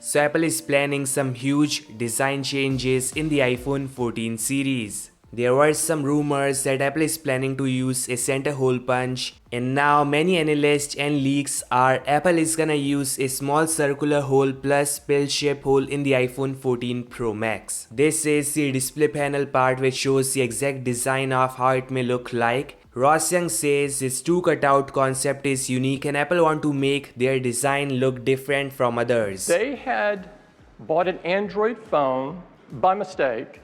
So Apple is planning some huge design changes in the iPhone 14 series. There were some rumors that Apple is planning to use a center hole punch, and now many analysts and leaks are Apple is gonna use a small circular hole plus pill-shaped hole in the iPhone 14 Pro Max. This is the display panel part which shows the exact design of how it may look like. Ross Young says this two cutout concept is unique and Apple want to make their design look different from others. They had bought an Android phone by mistake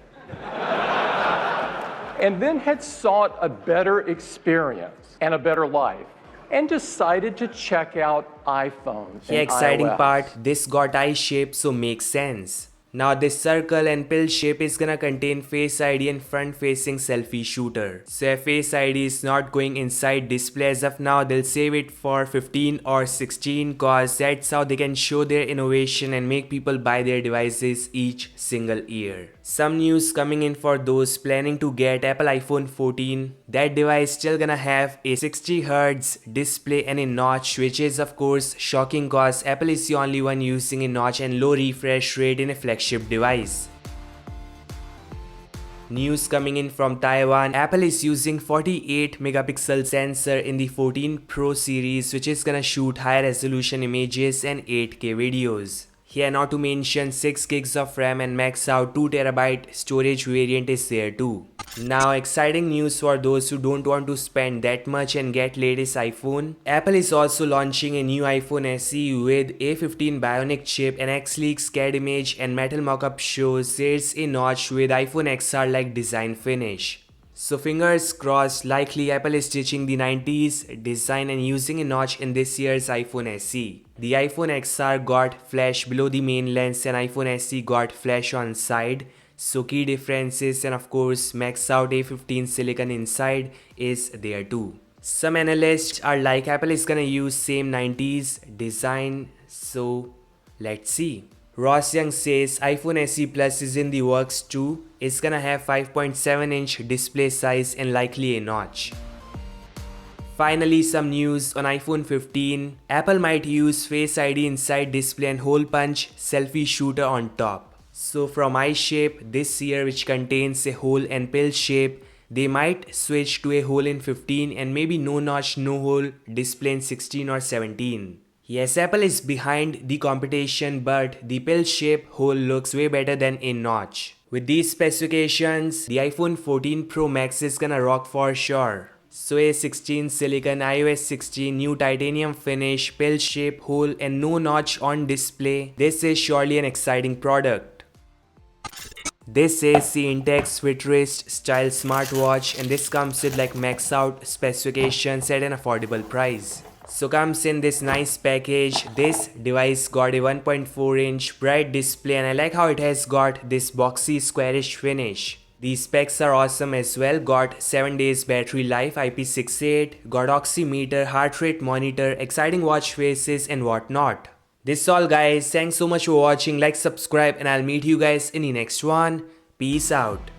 and then had sought a better experience and a better life and decided to check out iPhone. The exciting part, this got eye shape, so makes sense. Now this circle and pill shape is gonna contain Face ID and front facing selfie shooter. So if Face ID is not going inside display as of now, they'll save it for 15 or 16 cause that's how they can show their innovation and make people buy their devices each single year. Some news coming in for those planning to get Apple iPhone 14. That device still gonna have a 60Hz display and a notch, which is of course shocking cause Apple is the only one using a notch and low refresh rate in a flagship device. News coming in from Taiwan, Apple is using 48 megapixel sensor in the 14 Pro series, which is gonna shoot high resolution images and 8K videos. Here, not to mention 6 gigs of RAM and max out 2TB storage variant is there too. Now exciting news for those who don't want to spend that much and get latest iPhone. Apple is also launching a new iPhone SE with A16 Bionic Chip, and X-Leaks CAD image and metal mockup shows there's a notch with iPhone XR like design finish. So fingers crossed, likely Apple is ditching the 90s design and using a notch in this year's iPhone SE. The iPhone XR got flash below the main lens and iPhone SE got flash on side. So key differences, and of course max out A15 silicon inside is there too. Some analysts are like Apple is gonna use same 90s design, so let's see. Ross Young says iPhone SE Plus is in the works too. It's gonna have 5.7-inch display size and likely a notch. Finally, some news on iPhone 15. Apple might use Face ID inside display and hole punch selfie shooter on top. So from eye shape this year, which contains a hole and pill shape, they might switch to a hole in 15 and maybe no notch no hole display in 16 or 17. Yes, Apple is behind the competition, but the pill shape hole looks way better than a notch. With these specifications, the iPhone 14 Pro Max is gonna rock for sure. So A16 silicon, iOS 16, new titanium finish, pill shape hole and no notch on display. This is surely an exciting product. This is the Intex Futurist style smartwatch, and this comes with like max out specifications at an affordable price. So comes in this nice package. This device got a 1.4-inch bright display, and I like how it has got this boxy squarish finish. The specs are awesome as well. Got 7 days battery life, IP68, got oximeter, heart rate monitor, exciting watch faces and whatnot. This is all guys. Thanks so much for watching. Like, subscribe, and I'll meet you guys in the next one. Peace out.